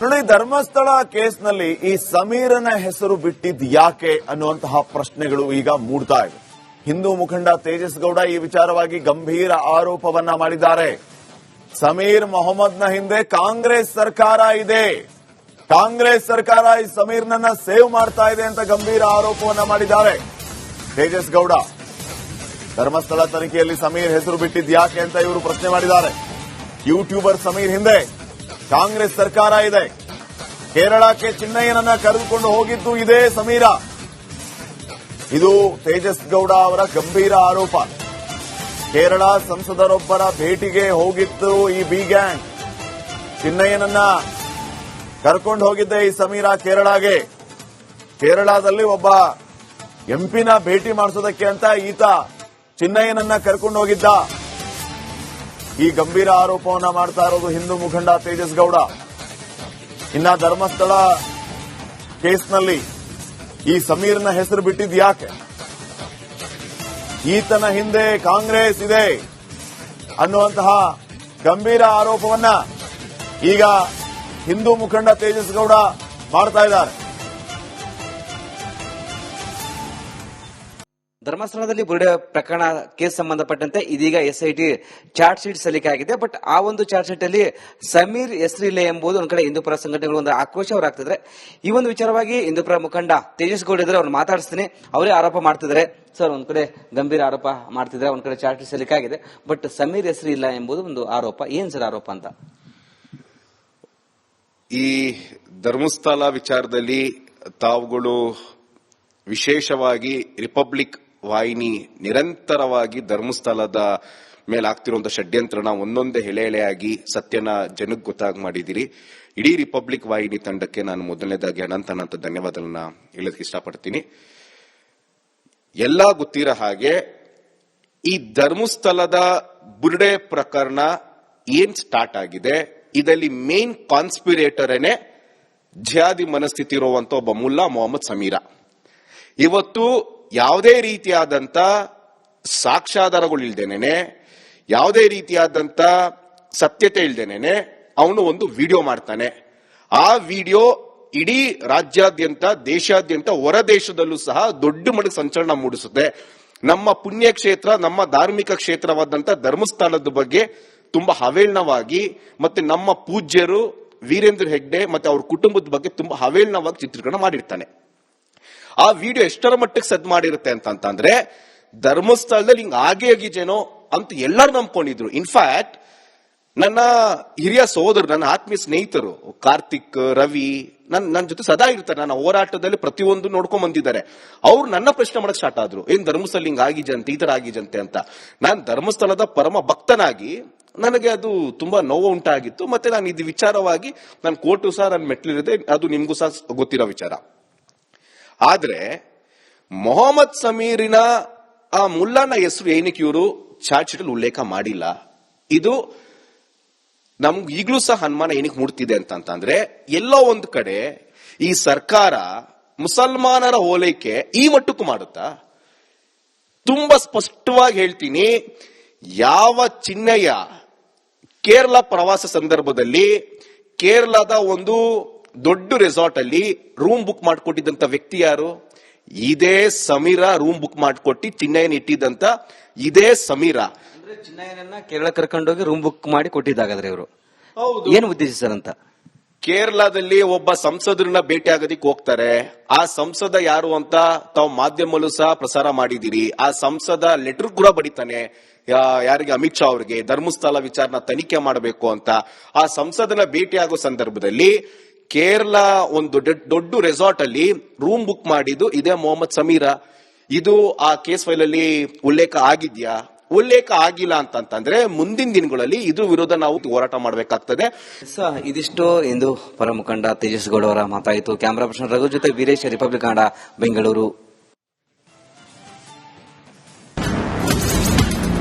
ನೋಡಿ, ಧರ್ಮಸ್ಥಳ ಕೇಸ್ನಲ್ಲಿ ಈ ಸಮೀರನ ಹೆಸರು ಬಿಟ್ಟಿದ್ ಯಾಕೆ ಅನ್ನುವಂತಹ ಪ್ರಶ್ನೆಗಳು ಈಗ ಮೂಡ್ತಾ ಇವೆ. ಹಿಂದೂ ಮುಖಂಡ ತೇಜಸ್ ಗೌಡ ಈ ವಿಚಾರವಾಗಿ ಗಂಭೀರ ಆರೋಪವನ್ನ ಮಾಡಿದ್ದಾರೆ. ಸಮೀರ್ ಮೊಹಮ್ಮದ್ನ ಹಿಂದೆ ಕಾಂಗ್ರೆಸ್ ಸರ್ಕಾರ ಇದೆ, ಕಾಂಗ್ರೆಸ್ ಸರ್ಕಾರ ಈ ಸಮೀರ್ನನ್ನ ಸೇವ್ ಮಾಡ್ತಾ ಇದೆ ಅಂತ ಗಂಭೀರ ಆರೋಪವನ್ನ ಮಾಡಿದ್ದಾರೆ ತೇಜಸ್ ಗೌಡ. ಧರ್ಮಸ್ಥಳ ತನಿಖೆಯಲ್ಲಿ ಸಮೀರ್ ಹೆಸರು ಬಿಟ್ಟಿದ್ ಯಾಕೆ ಅಂತ ಇವರು ಪ್ರಶ್ನೆ ಮಾಡಿದ್ದಾರೆ. ಯೂಟ್ಯೂಬರ್ ಸಮೀರ್ ಹಿಂದೆ ಕಾಂಗ್ರೆಸ್ ಸರ್ಕಾರ ಇದೆ, ಕೇರಳಕ್ಕೆ ಚಿನ್ನಯ್ಯನನ್ನ ಕರೆದುಕೊಂಡು ಹೋಗಿದ್ದು ಇದೇ ಸಮೀರ. ಇದು ತೇಜಸ್ ಗೌಡ ಅವರ ಗಂಭೀರ ಆರೋಪ. ಕೇರಳ ಸಂಸದರೊಬ್ಬರ ಭೇಟಿಗೆ ಹೋಗಿತ್ತು ಈ ಬಿ ಗ್ಯಾಂಗ್. ಚಿನ್ನಯ್ಯನನ್ನ ಕರ್ಕೊಂಡು ಹೋಗಿದ್ದೆ ಈ ಸಮೀರ ಕೇರಳಗೆ. ಕೇರಳದಲ್ಲಿ ಒಬ್ಬ ಎಂಪಿನ ಭೇಟಿ ಮಾಡಿಸೋದಕ್ಕೆ ಅಂತ ಈತ ಚಿನ್ನಯ್ಯನನ್ನ ಕರ್ಕೊಂಡು ಹೋಗಿದ್ದ. ಈ ಗಂಭೀರ ಆರೋಪವನ್ನ ಮಾಡ್ತಾ ಇರೋದು ಹಿಂದೂ ಮುಖಂಡ ತೇಜಸ್ ಗೌಡ. ಇನ್ನ ಧರ್ಮಸ್ಥಳ ಕೇಸ್ನಲ್ಲಿ ಈ ಸಮೀರ್ನ ಹೆಸರು ಬಿಟ್ಟಿದ್ ಯಾಕೆ, ಈತನ ಹಿಂದೆ ಕಾಂಗ್ರೆಸ್ ಇದೆ ಅನ್ನುವಂತಹ ಗಂಭೀರ ಆರೋಪವನ್ನ ಈಗ ಹಿಂದೂ ಮುಖಂಡ ತೇಜಸ್ ಗೌಡ ಮಾಡ್ತಾ ಇದ್ದಾರೆ. ಧರ್ಮಸ್ಥಳದಲ್ಲಿ ಬುರುಡೆ ಪ್ರಕರಣ ಕೇಸ್ ಸಂಬಂಧಪಟ್ಟಂತೆ ಇದೀಗ ಎಸ್ಐಟಿ ಚಾರ್ಜ್ ಶೀಟ್ ಸಲ್ಲಿಕೆ ಆಗಿದೆ. ಬಟ್ ಆ ಒಂದು ಚಾರ್ಜ್ ಶೀಟ್ ಅಲ್ಲಿ ಸಮೀರ್ ಹೆಸರಿಲ್ಲ ಎಂಬುದು ಒಂದ್ ಕಡೆ ಹಿಂದೂಪರ ಸಂಘಟನೆಗಳು ಒಂದು ಆಕ್ರೋಶ ಹೊರಾಗ್ತಿದ್ರೆ, ಈ ಒಂದು ವಿಚಾರವಾಗಿ ಹಿಂದೂಪರ ಮುಖಂಡ ತೇಜಸ್ ಗೌಡ ಇದ್ರೆ ಅವ್ರು ಮಾತಾಡಿಸ್ತೀನಿ. ಅವರೇ ಆರೋಪ ಮಾಡ್ತಿದ್ದಾರೆ. ಸರ್, ಒಂದ್ ಕಡೆ ಗಂಭೀರ ಆರೋಪ ಮಾಡ್ತಿದ್ರೆ, ಒಂದ್ ಕಡೆ ಚಾರ್ಜ್ ಶೀಟ್ ಸಲ್ಲಿಕೆ ಆಗಿದೆ, ಬಟ್ ಸಮೀರ್ ಹೆಸರು ಇಲ್ಲ ಎಂಬುದು ಒಂದು ಆರೋಪ. ಏನ್ ಸರ್ ಆರೋಪ ಅಂತ? ಈ ಧರ್ಮಸ್ಥಳ ವಿಚಾರದಲ್ಲಿ ತಾವುಗಳು ವಿಶೇಷವಾಗಿ ರಿಪಬ್ಲಿಕ್ ವಾಹಿನಿ ನಿರಂತರವಾಗಿ ಧರ್ಮಸ್ಥಳದ ಮೇಲೆ ಆಗ್ತಿರುವಂತಹ ಷಡ್ಯಂತ್ರನ ಒಂದೊಂದೇ ಎಳೆ ಎಳೆಯಾಗಿ ಸತ್ಯನ ಜನಕ್ಕೆ ಗೊತ್ತಾಗಿ ಮಾಡಿದಿರಿ. ಇಡೀ ರಿಪಬ್ಲಿಕ್ ವಾಹಿನಿ ತಂಡಕ್ಕೆ ನಾನು ಮೊದಲನೇದಾಗಿ ಅನಂತ ಧನ್ಯವಾದಗಳನ್ನ ಹೇಳೋದಕ್ಕೆ ಇಷ್ಟಪಡ್ತೀನಿ. ಎಲ್ಲ ಗೊತ್ತಿರೋ ಹಾಗೆ ಈ ಧರ್ಮಸ್ಥಳದ ಬುರುಡೆ ಪ್ರಕರಣ ಏನ್ ಸ್ಟಾರ್ಟ್ ಆಗಿದೆ, ಇದರಲ್ಲಿ ಮೇನ್ ಕಾನ್ಸ್ಪಿರೇಟರ್ನೇ ಜಿಹಾದಿ ಮನಸ್ಥಿತಿ ಇರುವಂತ ಒಬ್ಬ ಮುಲ್ಲಾ ಮೊಹಮ್ಮದ್ ಸಮೀರ. ಇವತ್ತು ಯಾವುದೇ ರೀತಿಯಾದಂತ ಸಾಕ್ಷ್ಯಾಧಾರಗಳು ಇಲ್ದೇನೆ, ಯಾವುದೇ ರೀತಿಯಾದಂತ ಸತ್ಯತೆ ಇಲ್ದೇನೆ ಅವನು ಒಂದು ವಿಡಿಯೋ ಮಾಡ್ತಾನೆ. ಆ ವಿಡಿಯೋ ಇಡೀ ರಾಜ್ಯಾದ್ಯಂತ, ದೇಶಾದ್ಯಂತ, ಹೊರ ದೇಶದಲ್ಲೂ ಸಹ ದೊಡ್ಡ ಮಟ್ಟದ ಸಂಚಲನ ಮೂಡಿಸುತ್ತೆ. ನಮ್ಮ ಪುಣ್ಯಕ್ಷೇತ್ರ, ನಮ್ಮ ಧಾರ್ಮಿಕ ಕ್ಷೇತ್ರವಾದಂತ ಧರ್ಮಸ್ಥಳದ ಬಗ್ಗೆ ತುಂಬಾ ಅವೇಳನವಾಗಿ, ಮತ್ತೆ ನಮ್ಮ ಪೂಜ್ಯರು ವೀರೇಂದ್ರ ಹೆಗ್ಡೆ ಮತ್ತೆ ಅವ್ರ ಕುಟುಂಬದ ಬಗ್ಗೆ ತುಂಬಾ ಅವೇಳನವಾಗಿ ಚಿತ್ರೀಕರಣ ಮಾಡಿರ್ತಾನೆ. ಆ ವಿಡಿಯೋ ಎಷ್ಟರ ಮಟ್ಟಕ್ಕೆ ಸದ್ ಮಾಡಿರುತ್ತೆ ಅಂತಂದ್ರೆ, ಧರ್ಮಸ್ಥಳದಲ್ಲಿ ಹಿಂಗ ಆಗೇನೋ ಅಂತ ಎಲ್ಲರೂ ನಂಬ್ಕೊಂಡಿದ್ರು. ಇನ್ಫ್ಯಾಕ್ಟ್ ನನ್ನ ಹಿರಿಯ ಸಹೋದರು, ನನ್ನ ಆತ್ಮೀಯ ಸ್ನೇಹಿತರು ಕಾರ್ತಿಕ್, ರವಿ ನನ್ನ ಜೊತೆ ಸದಾ ಇರ್ತಾರೆ. ನನ್ನ ಹೋರಾಟದಲ್ಲಿ ಪ್ರತಿಯೊಂದು ನೋಡ್ಕೊಂಡ್ ಬಂದಿದ್ದಾರೆ. ಅವ್ರು ನನ್ನ ಪ್ರಶ್ನೆ ಮಾಡಕ್ ಸ್ಟಾರ್ಟ್ ಆದ್ರು, ಏನ್ ಧರ್ಮಸ್ಥಳ ಹಿಂಗ ಆಗಿಜಂತೆ, ಈ ತರ ಆಗಿಜಂತೆ ಅಂತ. ನಾನು ಧರ್ಮಸ್ಥಳದ ಪರಮ ಭಕ್ತನಾಗಿ ನನಗೆ ಅದು ತುಂಬಾ ನೋವು ಉಂಟಾಗಿತ್ತು. ಮತ್ತೆ ನಾನು ಇದು ವಿಚಾರವಾಗಿ ನಾನು ಕೋರ್ಟು ಸಹ ನನ್ನ ಮೆಟ್ಲಿರುತ್ತೆ, ಅದು ನಿಮ್ಗೂ ಸಹ ಗೊತ್ತಿರೋ ವಿಚಾರ. ಆದ್ರೆ ಮೊಹಮ್ಮದ್ ಸಮೀರಿನ ಆ ಮುಲ್ಲಾನ ಹೆಸರು ಏನಕ್ಕೆ ಇವರು ಚಾರ್ಜ್ ಶೀಟ್ ಅಲ್ಲಿ ಉಲ್ಲೇಖ ಮಾಡಿಲ್ಲ, ಇದು ನಮ್ಗೆ ಈಗಲೂ ಸಹ ಅನುಮಾನ ಏನಕ್ಕೆ ಮೂಡ್ತಿದೆ ಅಂತಂದ್ರೆ, ಎಲ್ಲೋ ಒಂದು ಕಡೆ ಈ ಸರ್ಕಾರ ಮುಸಲ್ಮಾನರ ಓಲೈಕೆ ಈ ಮಟ್ಟಕ್ಕೂ ಮಾಡುತ್ತಾ? ತುಂಬಾ ಸ್ಪಷ್ಟವಾಗಿ ಹೇಳ್ತೀನಿ, ಯಾವ ಚಿನ್ನಯ್ಯ ಕೇರಳ ಪ್ರವಾಸ ಸಂದರ್ಭದಲ್ಲಿ ಕೇರಳದ ಒಂದು ದೊಡ್ಡ ರೆಸಾರ್ಟ್ ಅಲ್ಲಿ ರೂಮ್ ಬುಕ್ ಮಾಡಿಕೊಟ್ಟಿದ್ದಂತ ವ್ಯಕ್ತಿ ಯಾರು? ಇದೇ ಸಮೀರ. ರೂಮ್ ಬುಕ್ ಮಾಡಿಕೊಟ್ಟು ಚಿನ್ನಯ್ಯನ ಇಟ್ಟಿದ್ದಂತ ಇದೇ ಸಮೀರ. ಅಂದ್ರೆ ಚಿನ್ನಯ್ಯನನ್ನ ಕೇರಳ ಕರ್ಕೊಂಡೋಗಿ ರೂಮ್ ಬುಕ್ ಮಾಡಿ ಕೊಟ್ಟಿದ್ದಾಗಾದ್ರೆ ಇವರು ಏನು ಉದ್ದೇಶ ಸರ್ ಅಂತ? ಕೇರಳದಲ್ಲಿ ಒಬ್ಬ ಸಂಸದರನ್ನ ಭೇಟಿ ಆಗೋದಿಕ್ ಹೋಗ್ತಾರೆ. ಆ ಸಂಸದ ಯಾರು ಅಂತ ತಾವು ಮಾಧ್ಯಮಲ್ಲೂ ಸಹ ಪ್ರಸಾರ ಮಾಡಿದಿರಿ. ಆ ಸಂಸದ ಲೆಟರ್ ಕೂಡ ಬಡಿತಾನೆ ಯಾರಿಗೆ, ಅಮಿತ್ ಶಾ ಅವರಿಗೆ, ಧರ್ಮಸ್ಥಳ ವಿಚಾರನ ತನಿಖೆ ಮಾಡಬೇಕು ಅಂತ. ಆ ಸಂಸದನ ಭೇಟಿ ಆಗೋ ಸಂದರ್ಭದಲ್ಲಿ ಕೇರಳ ಒಂದು ದೊಡ್ಡ ರೆಸಾರ್ಟ್ ಅಲ್ಲಿ ರೂಮ್ ಬುಕ್ ಮಾಡಿದ್ದು ಇದೇ ಮೊಹಮ್ಮದ್ ಸಮೀರ. ಇದು ಆ ಕೇಸ್ ಫೈಲ್ ಅಲ್ಲಿ ಉಲ್ಲೇಖ ಆಗಿದ್ಯಾ? ಉಲ್ಲೇಖ ಆಗಿಲ್ಲ ಅಂತಂದ್ರೆ ಮುಂದಿನ ದಿನಗಳಲ್ಲಿ ಇದ್ರ ವಿರುದ್ಧ ನಾವು ಹೋರಾಟ ಮಾಡಬೇಕಾಗ್ತದೆ. ಇದಿಷ್ಟು ಎಂದು ಪರ ಮುಖಂಡ ತೇಜಸ್ ಗೌಡ ಅವರ ಮಾತಾಯಿತು. ಕ್ಯಾಮರಾ ಪರ್ಸನ್ ರಘು ಜೊತೆ ವೀರೇಶ್, ರಿಪಬ್ಲಿಕ್ ಕನ್ನಡ, ಬೆಂಗಳೂರು.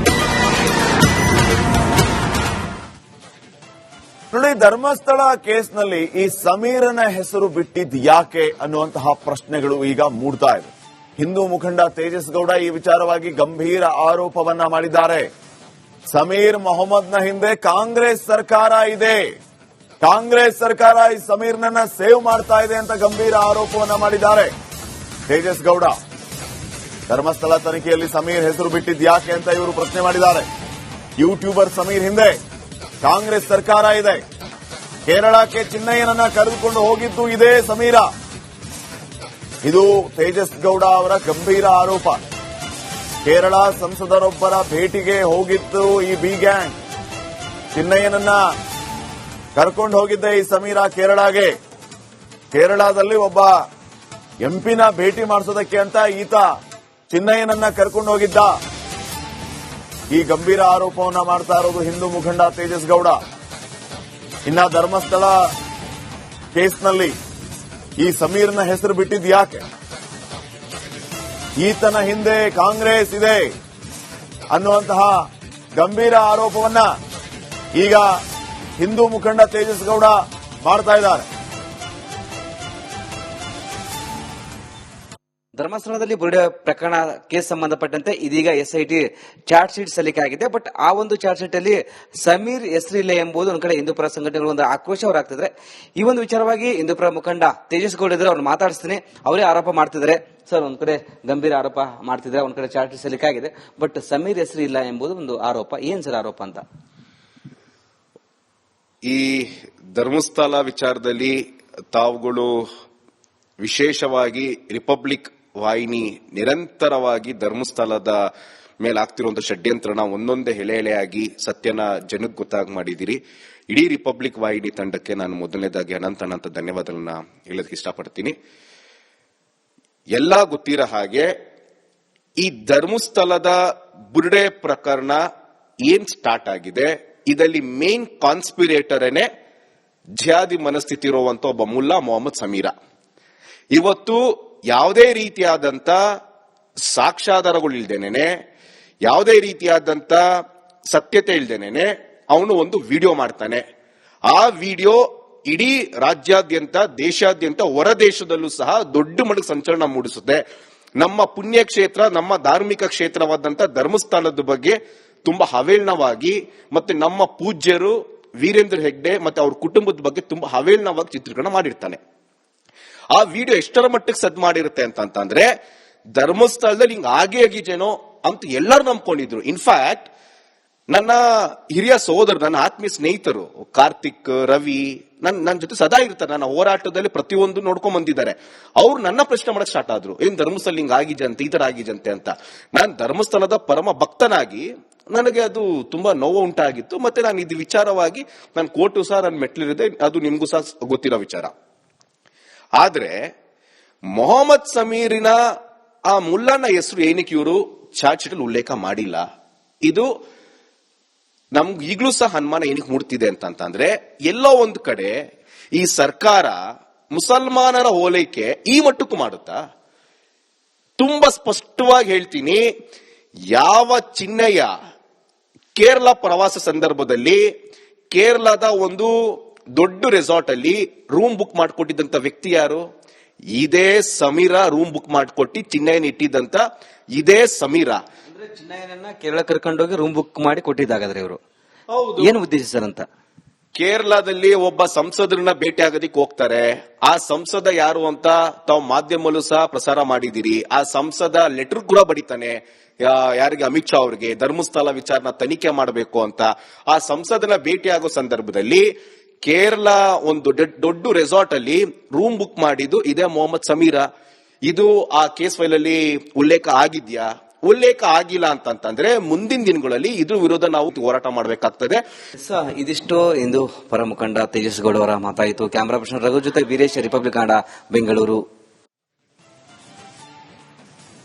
ನೋಡಿ, ಧರ್ಮಸ್ಥಳ ಕೇಸ್ನಲ್ಲಿ ಈ ಸಮೀರನ ಹೆಸರು ಬಿಟ್ಟಿದ್ ಯಾಕೆ ಅನ್ನುವಂತಹ ಪ್ರಶ್ನೆಗಳು ಈಗ ಮೂಡ್ತಾ ಇವೆ. ಹಿಂದೂ ಮುಖಂಡ ತೇಜಸ್ ಗೌಡ ಈ ವಿಚಾರವಾಗಿ ಗಂಭೀರ ಆರೋಪವನ್ನ ಮಾಡಿದ್ದಾರೆ. ಸಮೀರ್ ಮೊಹಮ್ಮದ್ನ ಹಿಂದೆ ಕಾಂಗ್ರೆಸ್ ಸರ್ಕಾರ ಇದೆ, ಕಾಂಗ್ರೆಸ್ ಸರ್ಕಾರ ಈ ಸಮೀರ್ನನ್ನ ಸೇವ್ ಮಾಡ್ತಾ ಇದೆ ಅಂತ ಗಂಭೀರ ಆರೋಪವನ್ನ ಮಾಡಿದ್ದಾರೆ ತೇಜಸ್ ಗೌಡ. ಧರ್ಮಸ್ಥಳ ತನಿಖೆಯಲ್ಲಿ ಸಮೀರ್ ಹೆಸರು ಬಿಟ್ಟಿದ್ಯಾಕೆ ಅಂತ ಇವರು ಪ್ರಶ್ನೆ ಮಾಡಿದ್ದಾರೆ. ಯೂಟ್ಯೂಬರ್ ಸಮೀರ್ ಹಿಂದೆ ಕಾಂಗ್ರೆಸ್ ಸರ್ಕಾರ ಇದೆ. ಕೇರಳಕ್ಕೆ ಚಿನ್ನಯ್ಯನನ್ನ ಕರೆದುಕೊಂಡು ಹೋಗಿದ್ದು ಇದೇ ಸಮೀರ. ಇದು ತೇಜಸ್ ಗೌಡ ಅವರ ಗಂಭೀರ ಆರೋಪ. ಕೇರಳ ಸಂಸದರೊಬ್ಬರ ಭೇಟಿಗೆ ಹೋಗಿದ್ದು ಈ ಬಿ ಗ್ಯಾಂಗ್. ಚಿನ್ನಯ್ಯನನ್ನ ಕರ್ಕೊಂಡು ಹೋಗಿದ್ದೆ ಈ ಸಮೀರ ಕೇರಳಗೆ. ಕೇರಳದಲ್ಲಿ ಒಬ್ಬ ಎಂಪಿನ ಭೇಟಿ ಮಾಡಿಸೋದಕ್ಕೆ ಅಂತ ಈತ ಚಿನ್ನಯ್ಯನನ್ನ ಕರ್ಕೊಂಡು ಹೋಗಿದ್ದ. ಈ ಗಂಭೀರ ಆರೋಪವನ್ನ ಮಾಡ್ತಾ ಇರೋದು ಹಿಂದೂ ಮುಖಂಡ ತೇಜಸ್ ಗೌಡ. ಇನ್ನ ಧರ್ಮಸ್ಥಳ ಕೇಸ್ನಲ್ಲಿ ಈ ಸಮೀರ್ನ ಹೆಸರು ಬಿಟ್ಟಿದ್ ಯಾಕೆ? ಈತನ ಹಿಂದೆ ಕಾಂಗ್ರೆಸ್ ಇದೆ ಅನ್ನುವಂತಹ ಗಂಭೀರ ಆರೋಪವನ್ನ ಈಗ ಹಿಂದೂ ಮುಖಂಡ ತೇಜಸ್ ಗೌಡ ಮಾಡ್ತಾ ಇದ್ದಾರೆ. ಧರ್ಮಸ್ಥಳದಲ್ಲಿ ಬುರುಡೆ ಪ್ರಕರಣ ಕೇಸ್ ಸಂಬಂಧಪಟ್ಟಂತೆ ಇದೀಗ ಎಸ್ಐಟಿ ಚಾರ್ಜ್ ಶೀಟ್ ಸಲ್ಲಿಕೆ ಆಗಿದೆ. ಬಟ್ ಆ ಒಂದು ಚಾರ್ಜ್ ಶೀಟ್ ಅಲ್ಲಿ ಸಮೀರ್ ಹೆಸರಿಲ್ಲ ಎಂಬುದು ಒಂದ್ ಕಡೆ ಹಿಂದೂಪರ ಸಂಘಟನೆಗಳು ಒಂದು ಆಕ್ರೋಶ ಹೊರಾಗ್ತಿದ್ರೆ, ಈ ಒಂದು ವಿಚಾರವಾಗಿ ಹಿಂದೂಪರ ಮುಖಂಡ ತೇಜಸ್ ಗೌಡ ಇದ್ರೆ ಅವ್ರು ಮಾತಾಡಿಸ್ತೀನಿ. ಅವರೇ ಆರೋಪ ಮಾಡ್ತಿದ್ದಾರೆ. ಸರ್, ಒಂದ್ ಕಡೆ ಗಂಭೀರ ಆರೋಪ ಮಾಡ್ತಿದ್ರೆ, ಒಂದ್ ಕಡೆ ಚಾರ್ಜ್ ಶೀಟ್ ಸಲ್ಲಿಕೆ ಆಗಿದೆ, ಬಟ್ ಸಮೀರ್ ಹೆಸರು ಇಲ್ಲ ಎಂಬುದು ಒಂದು ಆರೋಪ. ಏನ್ ಸರ್ ಆರೋಪ ಅಂತ? ಈ ಧರ್ಮಸ್ಥಳ ವಿಚಾರದಲ್ಲಿ ತಾವುಗಳು ವಿಶೇಷವಾಗಿ ರಿಪಬ್ಲಿಕ್ ವಾಹಿನಿ ನಿರಂತರವಾಗಿ ಧರ್ಮಸ್ಥಳದ ಮೇಲೆ ಆಗ್ತಿರುವಂತಹ ಷಡ್ಯಂತ್ರನ ಒಂದೊಂದೇ ಎಳೆ ಎಳೆಯಾಗಿ ಸತ್ಯನ ಜನಕ್ಕೆ ಗೊತ್ತಾಗಿ ಮಾಡಿದಿರಿ. ಇಡೀ ರಿಪಬ್ಲಿಕ್ ವಾಹಿನಿ ತಂಡಕ್ಕೆ ನಾನು ಮೊದಲನೇದಾಗಿ ಅನಂತ ಧನ್ಯವಾದಗಳನ್ನ ಹೇಳೋದಕ್ಕೆ ಇಷ್ಟಪಡ್ತೀನಿ. ಎಲ್ಲ ಗೊತ್ತಿರೋ ಹಾಗೆ ಈ ಧರ್ಮಸ್ಥಳದ ಬುರುಡೆ ಪ್ರಕರಣ ಏನ್ ಸ್ಟಾರ್ಟ್ ಆಗಿದೆ, ಇದರಲ್ಲಿ ಮೇನ್ ಕಾನ್ಸ್ಪಿರೇಟರೇನೆ ಜಿಹಾದಿ ಮನಸ್ಥಿತಿ ಇರುವಂತ ಒಬ್ಬ ಮುಲ್ಲಾ ಮೊಹಮ್ಮದ್ ಸಮೀರ. ಇವತ್ತು ಯಾವುದೇ ರೀತಿಯಾದಂತ ಸಾಕ್ಷ್ಯಾಧಾರಗಳು ಇಲ್ದೇನೆ, ಯಾವುದೇ ರೀತಿಯಾದಂತ ಸತ್ಯತೆ ಇಲ್ದೇನೆ ಅವನು ಒಂದು ವಿಡಿಯೋ ಮಾಡ್ತಾನೆ. ಆ ವಿಡಿಯೋ ಇಡೀ ರಾಜ್ಯಾದ್ಯಂತ, ದೇಶಾದ್ಯಂತ, ಹೊರ ದೇಶದಲ್ಲೂ ಸಹ ದೊಡ್ಡ ಮಟ್ಟದ ಸಂಚಲನ ಮೂಡಿಸುತ್ತೆ. ನಮ್ಮ ಪುಣ್ಯಕ್ಷೇತ್ರ, ನಮ್ಮ ಧಾರ್ಮಿಕ ಕ್ಷೇತ್ರವಾದಂತ ಧರ್ಮಸ್ಥಳದ ಬಗ್ಗೆ ತುಂಬಾ ಅವೇಳನವಾಗಿ, ಮತ್ತೆ ನಮ್ಮ ಪೂಜ್ಯರು ವೀರೇಂದ್ರ ಹೆಗ್ಡೆ ಮತ್ತೆ ಅವ್ರ ಕುಟುಂಬದ ಬಗ್ಗೆ ತುಂಬಾ ಅವೇಳನವಾಗಿ ಚಿತ್ರೀಕರಣ ಮಾಡಿರ್ತಾನೆ. ಆ ವಿಡಿಯೋ ಎಷ್ಟರ ಮಟ್ಟಕ್ಕೆ ಸದ್ ಮಾಡಿರುತ್ತೆ ಅಂತಂದ್ರೆ, ಧರ್ಮಸ್ಥಳದಲ್ಲಿ ಹಿಂಗ ಆಗೇನೋ ಅಂತ ಎಲ್ಲರೂ ನಂಬ್ಕೊಂಡಿದ್ರು. ಇನ್ಫ್ಯಾಕ್ಟ್ ನನ್ನ ಹಿರಿಯ ಸಹೋದರ, ನನ್ನ ಆತ್ಮೀಯ ಸ್ನೇಹಿತರು ಕಾರ್ತಿಕ್, ರವಿ ನನ್ನ ಜೊತೆ ಸದಾ ಇರ್ತಾರೆ. ನನ್ನ ಹೋರಾಟದಲ್ಲಿ ಪ್ರತಿಯೊಂದು ನೋಡ್ಕೊಂಡ್ ಬಂದಿದ್ದಾರೆ. ಅವ್ರು ನನ್ನ ಪ್ರಶ್ನೆ ಮಾಡಕ್ ಸ್ಟಾರ್ಟ್ ಆದ್ರು, ಏನ್ ಧರ್ಮಸ್ಥಳ ಹಿಂಗ ಆಗಿಜಂತೆ, ಈ ತರ ಆಗಿಜಂತೆ ಅಂತ. ನಾನು ಧರ್ಮಸ್ಥಳದ ಪರಮ ಭಕ್ತನಾಗಿ ನನಗೆ ಅದು ತುಂಬಾ ನೋವು ಉಂಟಾಗಿತ್ತು. ಮತ್ತೆ ನಾನು ಇದು ವಿಚಾರವಾಗಿ ನಾನು ಕೋರ್ಟು ಸಹ ನನ್ನ ಮೆಟ್ಲಿರಿದೆ, ಅದು ನಿಮ್ಗೂ ಸಹ ಗೊತ್ತಿರೋ ವಿಚಾರ. ಆದ್ರೆ ಮೊಹಮ್ಮದ್ ಸಮೀರಿನ ಆ ಮುಲ್ಲಾನ ಹೆಸರು ಏನಕ್ಕೆ ಇವರು ಚಾರ್ಜ್ ಶೀಟ್ ಉಲ್ಲೇಖ ಮಾಡಿಲ್ಲ, ಇದು ನಮ್ಗೆ ಈಗಲೂ ಸಹ ಅನುಮಾನ ಏನಕ್ಕೆ ಮೂಡ್ತಿದೆ ಅಂತಂದ್ರೆ, ಎಲ್ಲೋ ಒಂದು ಕಡೆ ಈ ಸರ್ಕಾರ ಮುಸಲ್ಮಾನರ ಓಲೈಕೆ ಈ ಮಟ್ಟಕ್ಕೂ ಮಾಡುತ್ತಾ? ತುಂಬಾ ಸ್ಪಷ್ಟವಾಗಿ ಹೇಳ್ತೀನಿ, ಯಾವ ಚಿನ್ನಯ್ಯ ಕೇರಳ ಪ್ರವಾಸ ಸಂದರ್ಭದಲ್ಲಿ ಕೇರಳದ ಒಂದು ದೊಡ್ಡ ರೆಸಾರ್ಟ್ ಅಲ್ಲಿ ರೂಮ್ ಬುಕ್ ಮಾಡಿಕೊಟ್ಟಿದ್ದಂತ ವ್ಯಕ್ತಿ ಯಾರು? ಇದೇ ಸಮೀರ ರೂಮ್ ಬುಕ್ ಮಾಡಿಕೊಟ್ಟು ಚಿನ್ನಯ್ಯನ ಇಟ್ಟಿದ್ದಂತ ಇದೇ ಸಮೀರ. ಅಂದ್ರೆ ಚಿನ್ನಯ್ಯನನ್ನ ಕೇರಳ ಕರ್ಕೊಂಡೋಗಿ ರೂಮ್ ಬುಕ್ ಮಾಡಿ ಕೊಟ್ಟಿದ್ದಾಗಾದ್ರೆ ಇವರು ಏನು ಉದ್ದೇಶ ಸರ್ ಅಂತ? ಕೇರಳದಲ್ಲಿ ಒಬ್ಬ ಸಂಸದರನ್ನ ಭೇಟಿ ಆಗೋದಿಕ್ ಹೋಗ್ತಾರೆ. ಆ ಸಂಸದ ಯಾರು ಅಂತ ತಾವು ಮಾಧ್ಯಮಲ್ಲೂ ಸಹ ಪ್ರಸಾರ ಮಾಡಿದಿರಿ. ಆ ಸಂಸದ ಲೆಟರ್ ಕೂಡ ಬಡಿತಾನೆ ಯಾರಿಗೆ? ಅಮಿತ್ ಶಾ ಅವ್ರಿಗೆ, ಧರ್ಮಸ್ಥಳ ವಿಚಾರನ ತನಿಖೆ ಮಾಡಬೇಕು ಅಂತ. ಆ ಸಂಸದನ ಭೇಟಿ ಆಗೋ ಸಂದರ್ಭದಲ್ಲಿ ಕೇರಳ ಒಂದು ದೊಡ್ಡ ರೆಸಾರ್ಟ್ ಅಲ್ಲಿ ರೂಮ್ ಬುಕ್ ಮಾಡಿದ್ದು ಇದೇ ಮೊಹಮ್ಮದ್ ಸಮೀರ. ಇದು ಆ ಕೇಸ್ ಫೈಲ್ ಅಲ್ಲಿ ಉಲ್ಲೇಖ ಆಗಿದ್ಯಾ? ಉಲ್ಲೇಖ ಆಗಿಲ್ಲ ಅಂತಂದ್ರೆ ಮುಂದಿನ ದಿನಗಳಲ್ಲಿ ಇದ್ರ ವಿರೋಧ ನಾವು ಹೋರಾಟ ಮಾಡಬೇಕಾಗ್ತದೆ. ಇದಿಷ್ಟು ಇಂದು ಪರ ಮುಖಂಡ ತೇಜಸ್ ಗೌಡ ಅವರ ಮಾತಾಯಿತು. ಕ್ಯಾಮರಾ ಪರ್ಸನ್ ರಘು ಜೊತೆ ವೀರೇಶ್, ರಿಪಬ್ಲಿಕ್ ಕನ್ನಡ, ಬೆಂಗಳೂರು.